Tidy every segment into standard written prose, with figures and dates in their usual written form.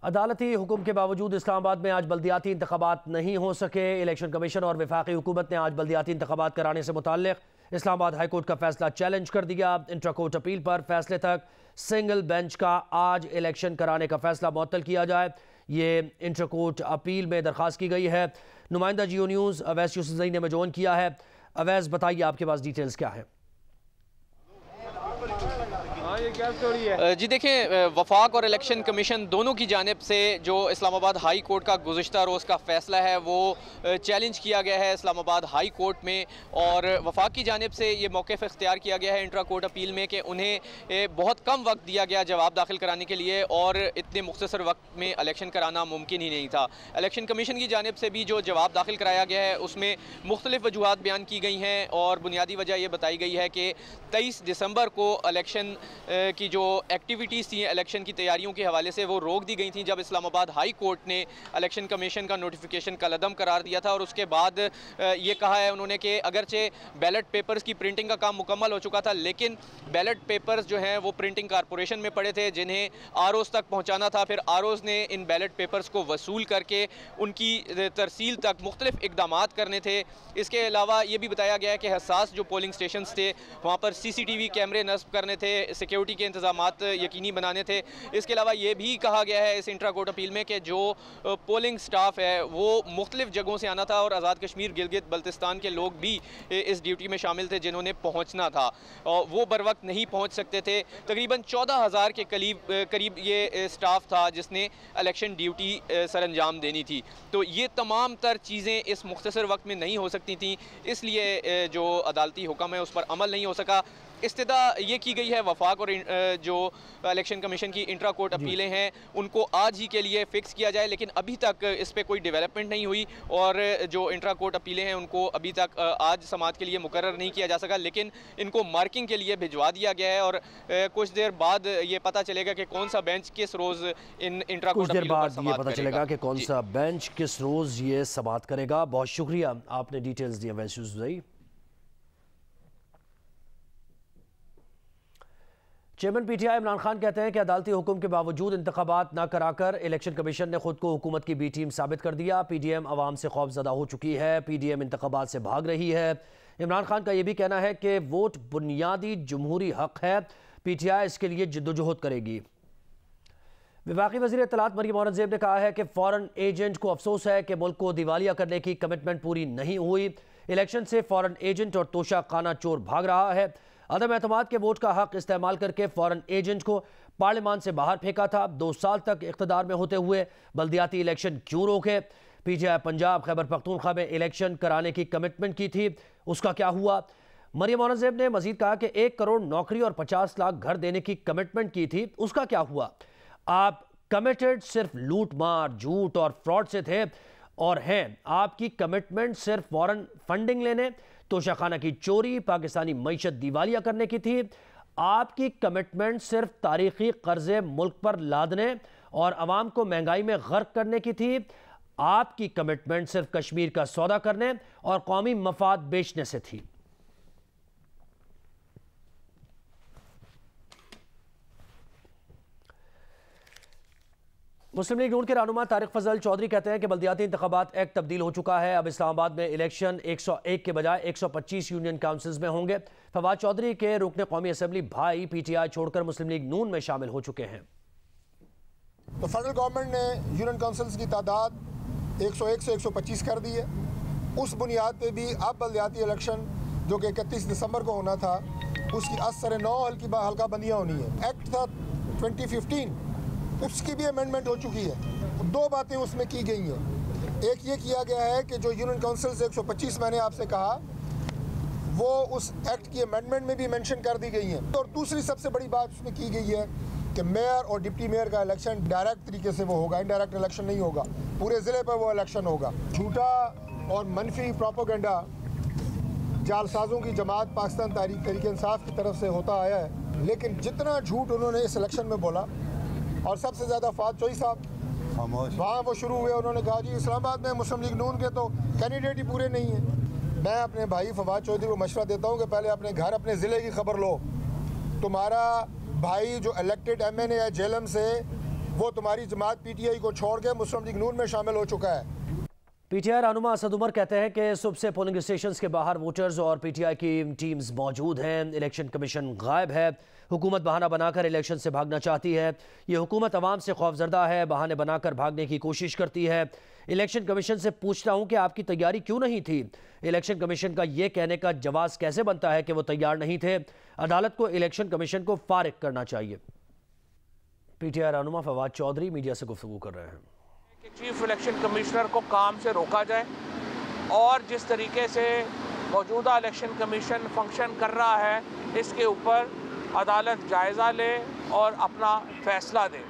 अदालती हुक्म के बावजूद इस्लामाबाद में आज बल्दियाती इंतखाबात नहीं हो सके। इलेक्शन कमीशन और वफाकी हुकूमत ने आज बल्दियाती इंतखाबात कराने से मुताल्लिक इस्लामाबाद हाई कोर्ट का फैसला चैलेंज कर दिया। इंट्रा कोर्ट अपील पर फैसले तक सिंगल बेंच का आज इलेक्शन कराने का फैसला मुअत्तल किया जाए, ये इंट्रा कोर्ट अपील में दरख्वास्त की गई है। नुमाइंदा जियो न्यूज़ अवैस यूसुफजई ने ज्वाइन किया है। अवैस, बताइए आपके पास डिटेल्स क्या है? जी देखें, वफाक और इलेक्शन कमीशन दोनों की जानिब से जो इस्लामाबाद हाई कोर्ट का गुज़िश्ता रोज़ का फ़ैसला है वो चैलेंज किया गया है इस्लामाबाद हाई कोर्ट में, और वफाक की जानिब से ये मौक़िफ़ इख्तियार किया गया है इंट्रा कोर्ट अपील में कि उन्हें बहुत कम वक्त दिया गया जवाब दाखिल कराने के लिए और इतने मुख्तसर वक्त में इलेक्शन कराना मुमकिन ही नहीं था। इलेक्शन कमीशन की जानिब से भी जो जवाब दाखिल कराया गया है उसमें मुख्तलिफ वजूहात बयान की गई हैं और बुनियादी वजह यह बताई गई है कि 23 दिसंबर को इलेक्शन की जो एक्टिविटीज़ थी इलेक्शन की तैयारियों के हवाले से वो रोक दी गई थी जब इस्लामाबाद हाई कोर्ट ने इलेक्शन कमीशन का नोटिफिकेशन कलअदम करार दिया था। और उसके बाद ये कहा है उन्होंने कि अगरचे बैलेट पेपर्स की प्रिंटिंग का काम मुकम्मल हो चुका था, लेकिन बैलेट पेपर्स जो हैं वो प्रिंटिंग कारपोरेशन में पड़े थे जिन्हें आरओज़ तक पहुँचाना था। फिर आरओज़ ने इन बैलेट पेपर्स को वसूल करके उनकी तरसील तक मुख्तलिफ इकदामात करने थे। इसके अलावा ये भी बताया गया है कि हसास जो पोलिंग स्टेशन थे वहाँ पर CCTV कैमरे नस्ब करने थे, सिक्योरिटी के इंतजामात यकीनी बनाने थे। इसके अलावा ये भी कहा गया है इस इंट्रा कोर्ट अपील में कि जो पोलिंग स्टाफ है वो मुख्तलिफ जगहों से आना था और आज़ाद कश्मीर गिलगित बल्तिस्तान के लोग भी इस ड्यूटी में शामिल थे जिन्होंने पहुँचना था, वो बर वक्त नहीं पहुँच सकते थे। तकरीबन 14,000 के करीब ये स्टाफ था जिसने इलेक्शन ड्यूटी सर अंजाम देनी थी। तो ये तमाम तर चीज़ें इस मुख्तसर वक्त में नहीं हो सकती थी, इसलिए जो अदालती हुक्म है उस पर अमल नहीं हो सका। इस्तदा ये की गई है वफाक और जो इलेक्शन कमीशन की इंट्रा कोर्ट अपीलें हैं उनको आज ही के लिए फ़िक्स किया जाए, लेकिन अभी तक इस पर कोई डेवलपमेंट नहीं हुई और जो इंट्रा कोर्ट अपीलें हैं उनको अभी तक आज समाअत के लिए मुकर्रर नहीं किया जा सका, लेकिन इनको मार्किंग के लिए भिजवा दिया गया है और कुछ देर बाद ये पता चलेगा कि कौन सा बेंच किस रोज़ इन इंट्रा कोर्ट अपीलों पर समाअत पता चलेगा कि कौन सा बेंच किस रोज़ ये समाअत करेगा। बहुत शुक्रिया, आपने डिटेल्स दी अवैस यूसुफजई। चेयरमैन PTI इमरान खान कहते हैं कि अदालती हुक्म के बावजूद इंतखाबात न कराकर इलेक्शन कमीशन ने खुद को हुकूमत की बी टीम साबित कर दिया। PDM अवाम से खौफजदा हो चुकी है, PDM इंतखाबात से भाग रही है। इमरान खान का यह भी कहना है कि वोट बुनियादी जमहूरी हक है, PTI इसके लिए जिद्दोजहद करेगी। वफाकी वज़ीर इत्तलात मरियम औरंगज़ेब ने कहा है कि फॉरेन एजेंट को अफसोस है कि मुल्क को दिवालिया करने की कमिटमेंट पूरी नहीं हुई। इलेक्शन से फॉरेन एजेंट और तोशा खाना चोर भाग रहा है। अदम एतमाद के वोट का हक इस्तेमाल करके फॉरेन एजेंट को पार्लियामान से बाहर फेंका था। 2 साल तक इख्तिदार में होते हुए बल्दियाती इलेक्शन क्यों रोके? PTI पंजाब खैबर पख्तूनख्वा में इलेक्शन कराने की कमिटमेंट की थी, उसका क्या हुआ? मरियम औरंगज़ेब ने मजीद कहा कि 1 करोड़ नौकरी और 50 लाख घर देने की कमिटमेंट की थी, उसका क्या हुआ? आप कमिटेड सिर्फ लूट मार, झूठ और फ्रॉड से थे और हैं आपकी कमिटमेंट सिर्फ फॉरेन फंडिंग लेने, तोशाखाना की चोरी, पाकिस्तानी मईशत दिवालिया करने की थी। आपकी कमिटमेंट सिर्फ तारीखी कर्जे मुल्क पर लादने और अवाम को महंगाई में गर्क करने की थी। आपकी कमिटमेंट सिर्फ कश्मीर का सौदा करने और कौमी मफाद बेचने से थी। मुस्लिम लीग नून के रहनुमा तारिक फजल चौधरी कहते हैं कि बल्दियाती इंतखाबात एक्ट तब्दील हो चुका है। अब इस्लामाबाद में इलेक्शन 101 के बजाय 125 यूनियन काउंसिल्स में होंगे। फवाद चौधरी के रुकने कौमी असम्बली भाई PTI छोड़कर मुस्लिम लीग नून में शामिल हो चुके हैं। तो फेडरल गवर्नमेंट ने यूनियन काउंसिल्स की तादाद 101 से 125 कर दी है। उस बुनियाद पर भी अब बल्दियाती इलेक्शन जो कि 31 दिसंबर को होना था उसकी असर 9 हल्का बंदियाँ होनी है। एक्ट था 2015, उसकी भी अमेंडमेंट हो चुकी है। 2 बातें उसमें की गई हैं। एक ये किया गया है कि जो यूनियन काउंसिल से 125 मैंने आपसे कहा वो उस एक्ट की अमेंडमेंट में भी मेंशन कर दी गई हैं। और दूसरी सबसे बड़ी बात उसमें की गई है कि मेयर और डिप्टी मेयर का इलेक्शन डायरेक्ट तरीके से वो होगा, इनडायरेक्ट इलेक्शन नहीं होगा, पूरे ज़िले पर वो इलेक्शन होगा। झूठा और मनफी प्रोपोगंडा जालसाजों की जमात पाकिस्तान तहरीक इंसाफ की तरफ से होता आया है, लेकिन जितना झूठ उन्होंने इस इलेक्शन में बोला और सबसे ज़्यादा फवाद चौधरी साहब वहाँ वो शुरू हुए, उन्होंने कहा जी इस्लामाबाद में मुस्लिम लीग नून के तो कैंडिडेट ही पूरे नहीं हैं। मैं अपने भाई फवाद चौधरी को मशवरा देता हूँ कि पहले अपने घर अपने ज़िले की खबर लो। तुम्हारा भाई जो इलेक्टेड MNA है जेलम से वो तुम्हारी जमात PTI को छोड़ के मुस्लिम लीग नून में शामिल हो चुका है। PTI रहनुमा असद उमर कहते हैं कि सुबह से पोलिंग स्टेशंस के बाहर वोटर्स और PTI की टीम्स मौजूद हैं। इलेक्शन कमीशन गायब है। हुकूमत बहाना बनाकर इलेक्शन से भागना चाहती है। ये हुकूमत अवाम से खौफजदा है, बहाने बनाकर भागने की कोशिश करती है। इलेक्शन कमीशन से पूछता हूं कि आपकी तैयारी क्यों नहीं थी? इलेक्शन कमीशन का ये कहने का जवाब कैसे बनता है कि वो तैयार नहीं थे? अदालत को इलेक्शन कमीशन को फारिग करना चाहिए। PTI रहनुमा फवाद चौधरी मीडिया से गुफ्तगू कर रहे हैं कि चीफ इलेक्शन कमिश्नर को काम से रोका जाए और जिस तरीके से मौजूदा इलेक्शन कमीशन फंक्शन कर रहा है इसके ऊपर अदालत जायज़ा ले और अपना फैसला दे।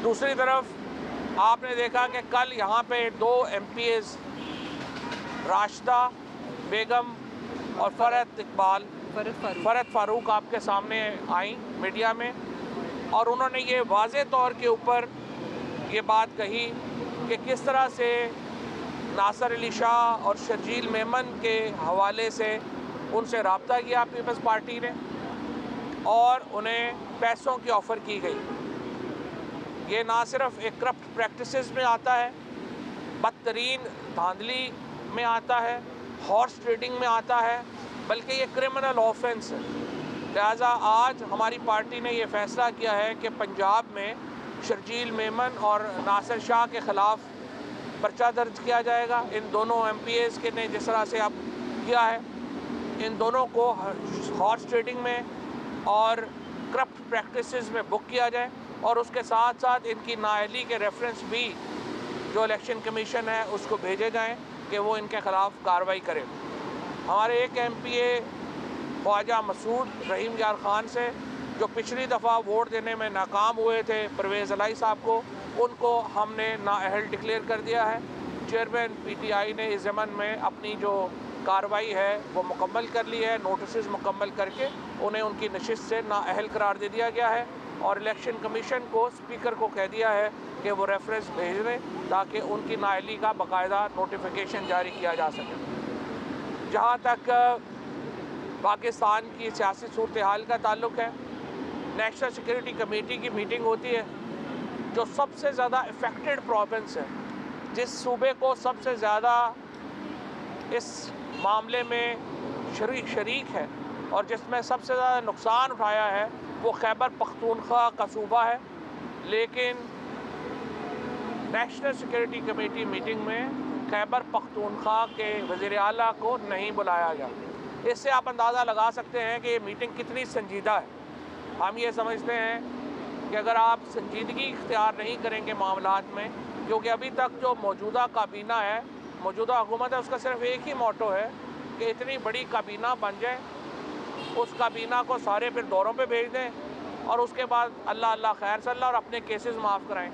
दूसरी तरफ आपने देखा कि कल यहाँ पे 2 MPs राशिदा बेगम और फरहत फारूक आपके सामने आई मीडिया में, और उन्होंने ये वाज़े तौर के ऊपर ये बात कही कि किस तरह से नासिर अली शाह और शर्जील मेमन के हवाले से उनसे रब्ता किया पीपल्स पार्टी ने और उन्हें पैसों की ऑफ़र की गई। ये ना सिर्फ एक करप्ट प्रैक्टिसेस में आता है, बदतरीन धांधली में आता है, हॉर्स ट्रेडिंग में आता है, बल्कि ये क्रिमिनल ऑफेंस है। लिहाजा आज हमारी पार्टी ने ये फ़ैसला किया है कि पंजाब में शर्जील मेमन और नासिर शाह के ख़िलाफ़ पर्चा दर्ज किया जाएगा। इन दोनों MPs के ने जिस तरह से अब किया है, इन दोनों को हॉर्स ट्रेडिंग में और करप्ट प्रैक्टिसेस में बुक किया जाए और उसके साथ साथ इनकी नाअहली के रेफरेंस भी जो इलेक्शन कमीशन है उसको भेजे जाएँ कि वो इनके ख़िलाफ़ कार्रवाई करे। हमारे एक MPA ख्वाजा मसूद रहीम यार ख़ान से जो पिछली दफ़ा वोट देने में नाकाम हुए थे परवेज़ अलाई साहब को, उनको हमने नाअहल डिक्लेयर कर दिया है। चेयरमैन PTI ने इस ज़मन में अपनी जो कार्रवाई है वो मुकम्मल कर ली है। नोटिस मुकम्मल करके उन्हें उनकी नशिस्त से नाअहल करार दे दिया गया है और इलेक्शन कमीशन को स्पीकर को कह दिया है कि वो रेफरेंस भेज दें ताकि उनकी नाअहली का बाकायदा नोटिफिकेशन जारी किया जा सके। जहाँ तक पाकिस्तान की सियासी सूरत हाल का ताल्लुक़ है, नेशनल सिक्योरिटी कमेटी की मीटिंग होती है जो सबसे ज़्यादा इफ़ेक्टेड प्रोविंस है, जिस सूबे को सबसे ज़्यादा इस मामले में शरीक है और जिसमें सबसे ज़्यादा नुकसान उठाया है वो खैबर पख्तूनख्वा का सूबा है। लेकिन नेशनल सिक्योरिटी कमेटी मीटिंग में खैबर पख्तूनख्वा के वज़ीर आला को नहीं बुलाया गया। इससे आप अंदाज़ा लगा सकते हैं कि ये मीटिंग कितनी संजीदा है। हम ये समझते हैं कि अगर आप संजीदगी इख्तियार नहीं करेंगे मामलात में, क्योंकि अभी तक जो मौजूदा काबीना है, मौजूदा हुकूमत है, उसका सिर्फ एक ही मोटो है कि इतनी बड़ी काबीना बन जाए, उस काबीना को सारे फिर दौरों पे भेज दें और उसके बाद अल्लाह अल्लाह खैर सल्ला और अपने केसेस माफ़ कराएं।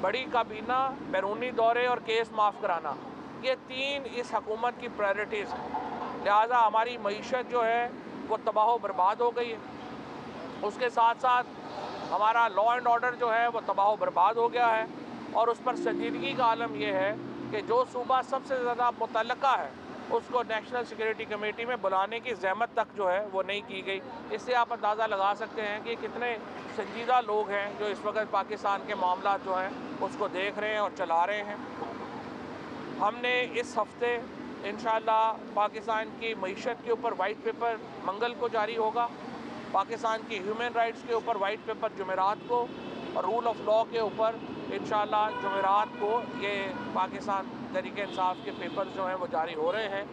बड़ी काबीना, बैरूनी दौरे और केस माफ़ कराना, ये 3 इस हुकूमत की प्रायोरिटीज़ हैं। लिहाजा हमारी मईशत जो है वो तबाह बर्बाद हो गई है। उसके साथ साथ हमारा लॉ एंड ऑर्डर जो है वो तबाह बर्बाद हो गया है और उस पर संजीदगी का आलम यह है कि जो सूबा सबसे ज़्यादा मुतल्लका है उसको नेशनल सिक्योरिटी कमेटी में बुलाने की ज़हमत तक जो है वो नहीं की गई। इससे आप अंदाज़ा लगा सकते हैं कि कितने संजीदा लोग हैं जो इस वक्त पाकिस्तान के मामला जो हैं उसको देख रहे हैं और चला रहे हैं। हमने इस हफ्ते इंशाअल्लाह पाकिस्तान की मईशत के ऊपर वाइट पेपर मंगल को जारी होगा, पाकिस्तान की ह्यूमन राइट्स के ऊपर वाइट पेपर जुमेरात को और रूल ऑफ लॉ के ऊपर इंशाअल्लाह जुमेरात को ये पाकिस्तान तहरीक इंसाफ के पेपर्स जो हैं वो जारी हो रहे हैं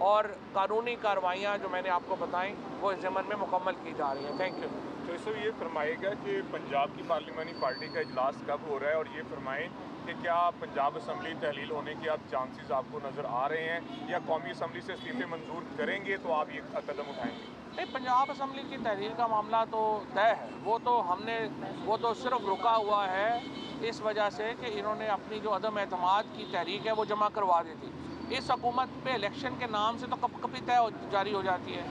और कानूनी कार्रवाइयाँ जो मैंने आपको बताई वो इस ज़मन में मुकम्मल की जा रही हैं। Thank you. तो इस ये फरमाएगा कि पंजाब की पार्लिमानी पार्टी का इजलास कब हो रहा है और ये फरमाएं कि क्या पंजाब असम्बली तहलील होने के आप चांसेस आपको नज़र आ रहे हैं या कौमी असम्बली से इस्तीफे मंजूर करेंगे तो आप ये कदम उठाएंगे? नहीं, पंजाब असम्बली की तहलील का मामला तो तय है। वो तो सिर्फ रुका हुआ है इस वजह से कि इन्होंने अपनी जो अदम एतमाद की तहरीक है वो जमा करवा दी थी। इस हुकूमत पे इलेक्शन के नाम से तो कभी तय जारी हो जाती है।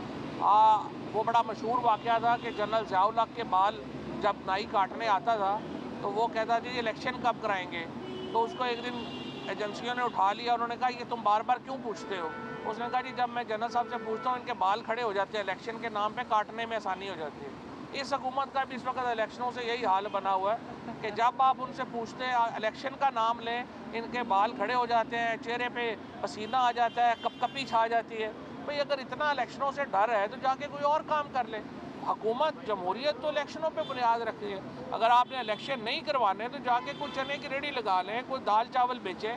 वो बड़ा मशहूर वाक़या था कि जनरल ज़ियाउल हक़ के बाल जब नाई काटने आता था तो वो कहता जी इलेक्शन कब कराएंगे, तो उसको एक दिन एजेंसियों ने उठा लिया। उन्होंने कहा ये तुम बार बार क्यों पूछते हो? उसने कहा जी जब मैं जनरल साहब से पूछता हूँ इनके बाल खड़े हो जाते हैं, इलेक्शन के नाम पे काटने में आसानी हो जाती है। इस हुकूमत का भी इस वक्त इलेक्शनों से यही हाल बना हुआ है कि जब आप उनसे पूछते हैं इलेक्शन का नाम लें, इनके बाल खड़े हो जाते हैं, चेहरे पे पसीना आ जाता है, कपकपी छा जाती है। भाई अगर इतना इलेक्शनों से डर है तो जाके कोई और काम कर ले। हुकूमत जमहूरियत तो इलेक्शनों पे बुनियाद रखती है। अगर आपने इलेक्शन नहीं करवाने तो जाके कोई चने की रेडी लगा लें, कोई दाल चावल बेचे।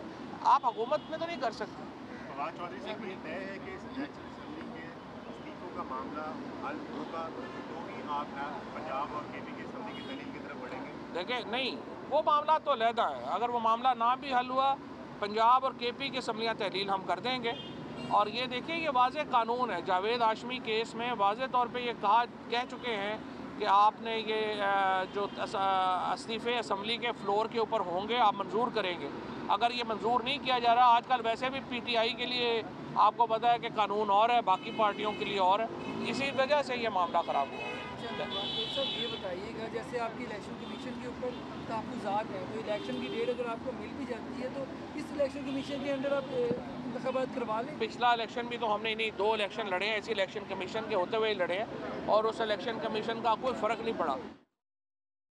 आप हुकूमत में तो नहीं कर सकते। फवाद चौधरी साहब ये तय है कि इस नेशनल असेंबली के इस्तीफों का मामला हल होगा तो ही आप पंजाब और केपी की असेंबली की तहलील की तरफ बढ़ेंगे? देखिए नहीं, वो मामला तो अलहदा है। अगर वो मामला ना भी हल हुआ, पंजाब और केपी की असम्बलियाँ तहलील हम कर देंगे। और ये देखिए ये वाज़े कानून है। जावेद हाशमी केस में वाज़े तौर पे ये कह चुके हैं कि आपने ये जो इस्तीफ़े असम्बली के फ्लोर के ऊपर होंगे आप मंजूर करेंगे। अगर ये मंजूर नहीं किया जा रहा, आजकल वैसे भी पीटीआई के लिए आपको पता है कि कानून और है, बाकी पार्टियों के लिए और है, इसी वजह से ये मामला ख़राब हुआ। सर ये बताइएगा, जैसे आपकी इलेक्शन कमीशन के ऊपर तहफ़्फ़ुज़ात हैं, तो इलेक्शन की डेट अगर आपको मिल भी जाती है तो इस इलेक्शन कमीशन के अंदर आप इंतख़ाबात करवा लें? पिछला इलेक्शन भी तो हमने नहीं 2 इलेक्शन लड़े हैं, इसी इलेक्शन कमीशन के होते हुए लड़े हैं और उस इलेक्शन कमीशन का कोई फ़र्क नहीं पड़ा।